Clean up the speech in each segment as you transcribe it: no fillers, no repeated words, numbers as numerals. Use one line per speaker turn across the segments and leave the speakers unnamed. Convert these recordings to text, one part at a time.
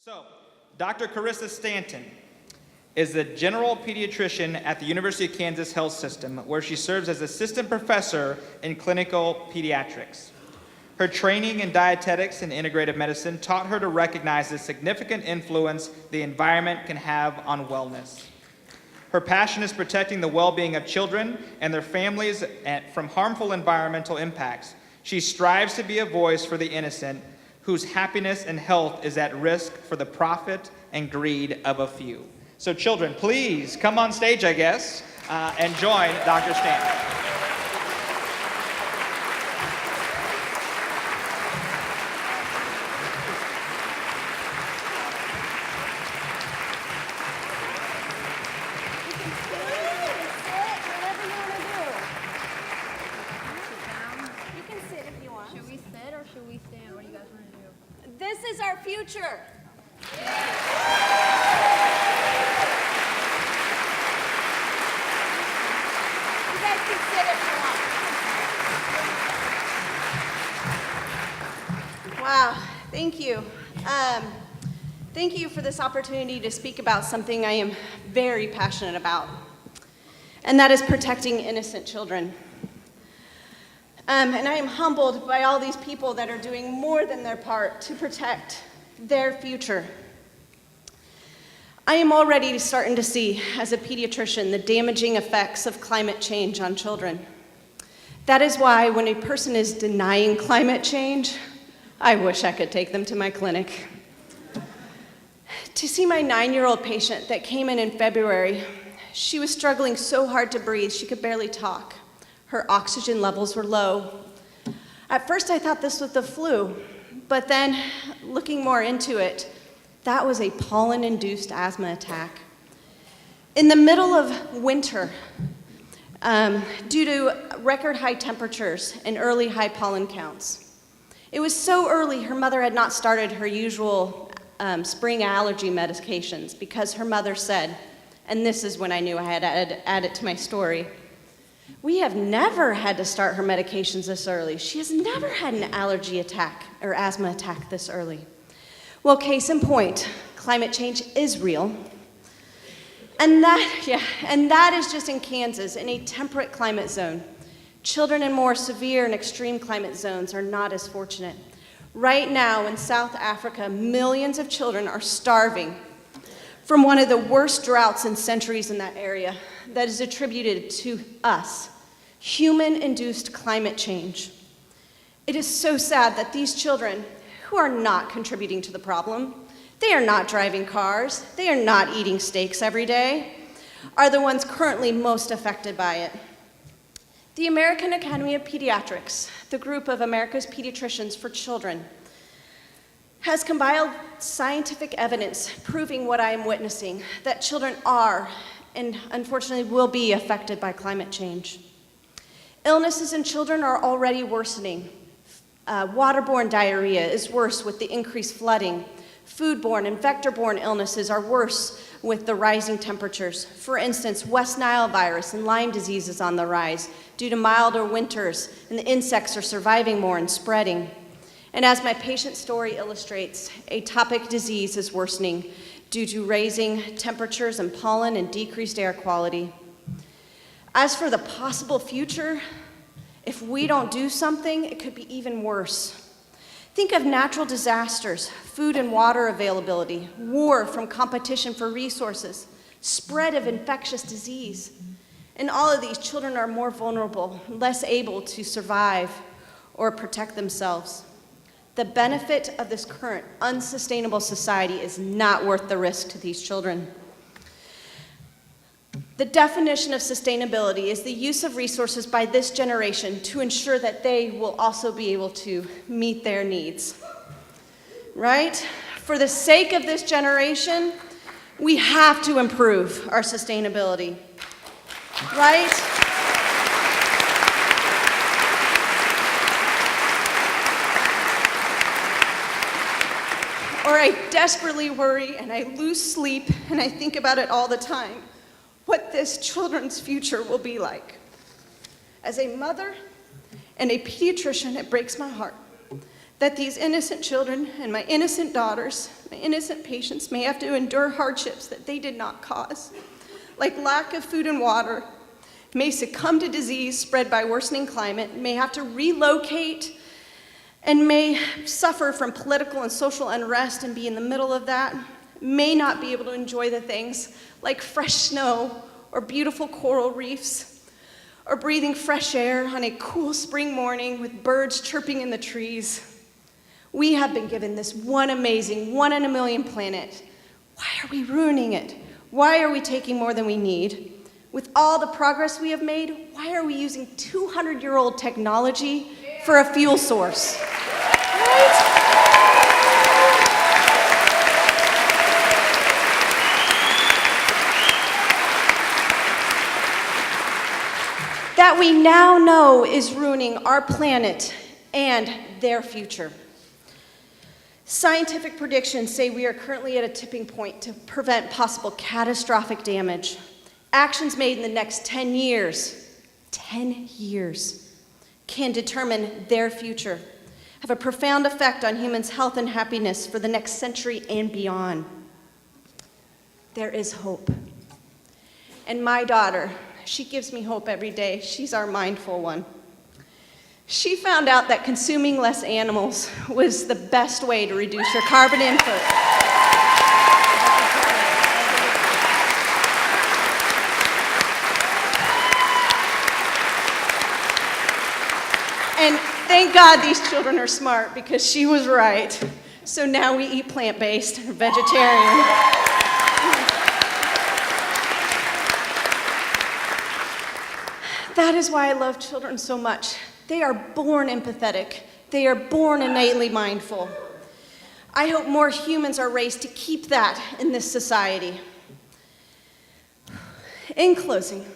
So, Dr. Carissa Stanton is the general pediatrician at the University of Kansas Health System, where she serves as assistant professor in clinical pediatrics. Her training in dietetics and integrative medicine taught her to recognize the significant influence the environment can have on wellness. Her passion is protecting the well-being of children and their families from harmful environmental impacts. She strives to be a voice for the innocent, whose happiness and health is at risk for the profit and greed of a few. So children, please come on stage, I guess, and join Dr. Stanton.
This is our future. You guys can sit if you want. Wow, thank you. Thank you for this opportunity to speak about something I am very passionate about, and that is protecting innocent children. And I am humbled by all these people that are doing more than their part to protect their future. I am already starting to see, as a pediatrician, the damaging effects of climate change on children. That is why when a person is denying climate change, I wish I could take them to my clinic. To see my 9-year-old patient that came in February, she was struggling so hard to breathe, she could barely talk. Her oxygen levels were low. At first I thought this was the flu, but then looking more into it, that was a pollen-induced asthma attack. In the middle of winter, due to record high temperatures and early high pollen counts, it was so early her mother had not started her usual spring allergy medications because her mother said, and this is when I knew I had to add it to my story, "We have never had to start her medications this early. She has never had an allergy attack or asthma attack this early." Well, case in point, climate change is real. And that is just in Kansas, in a temperate climate zone. Children in more severe and extreme climate zones are not as fortunate. Right now in South Africa, millions of children are starving from one of the worst droughts in centuries in that area that is attributed to us, human-induced climate change. It is so sad that these children, who are not contributing to the problem, they are not driving cars, they are not eating steaks every day, are the ones currently most affected by it. The American Academy of Pediatrics, the group of America's pediatricians for children, has compiled scientific evidence proving what I am witnessing, that children are, and unfortunately will be, affected by climate change. Illnesses in children are already worsening. Waterborne diarrhea is worse with the increased flooding. Foodborne and vector-borne illnesses are worse with the rising temperatures. For instance, West Nile virus and Lyme disease is on the rise due to milder winters, and the insects are surviving more and spreading. And as my patient's story illustrates, atopic disease is worsening due to raising temperatures and pollen and decreased air quality. As for the possible future, if we don't do something, it could be even worse. Think of natural disasters, food and water availability, war from competition for resources, spread of infectious disease. In all of these, children are more vulnerable, less able to survive or protect themselves. The benefit of this current unsustainable society is not worth the risk to these children. The definition of sustainability is the use of resources by this generation to ensure that they will also be able to meet their needs. Right? For the sake of this generation, we have to improve our sustainability. Right? Or I desperately worry and I lose sleep and I think about it all the time, what this children's future will be like. As a mother and a pediatrician, it breaks my heart that these innocent children and my innocent daughters, my innocent patients may have to endure hardships that they did not cause, like lack of food and water, may succumb to disease spread by worsening climate, may have to relocate, and may suffer from political and social unrest and be in the middle of that, may not be able to enjoy the things like fresh snow or beautiful coral reefs, or breathing fresh air on a cool spring morning with birds chirping in the trees. We have been given this one amazing, one in a million planet. Why are we ruining it? Why are we taking more than we need? With all the progress we have made, why are we using 200-year-old technology for a fuel source? Right? That we now know is ruining our planet and their future. Scientific predictions say we are currently at a tipping point to prevent possible catastrophic damage. Actions made in the next 10 years, can determine their future, have a profound effect on humans' health and happiness for the next century and beyond. There is hope. And my daughter, she gives me hope every day. She's our mindful one. She found out that consuming less animals was the best way to reduce your carbon input. And thank God these children are smart, because she was right. So now we eat plant-based, vegetarian. That is why I love children so much. They are born empathetic. They are born innately mindful. I hope more humans are raised to keep that in this society. In closing,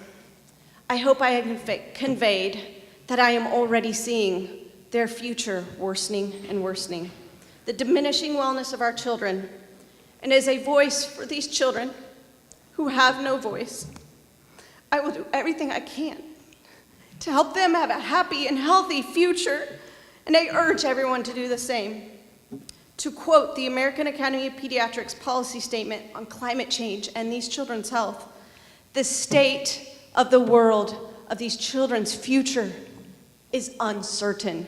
I hope I have conveyed that I am already seeing their future worsening and worsening, the diminishing wellness of our children, and as a voice for these children who have no voice, I will do everything I can to help them have a happy and healthy future, and I urge everyone to do the same. To quote the American Academy of Pediatrics policy statement on climate change and these children's health, the state of the world of these children's future is uncertain.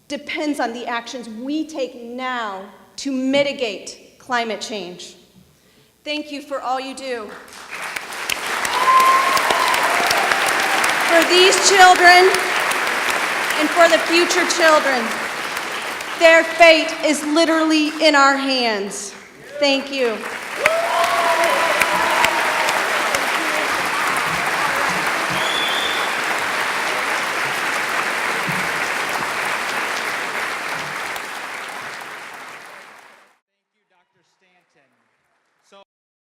Depends on the actions we take now to mitigate climate change. Thank you for all you do. For these children and for the future children. Their fate is literally in our hands. Thank you.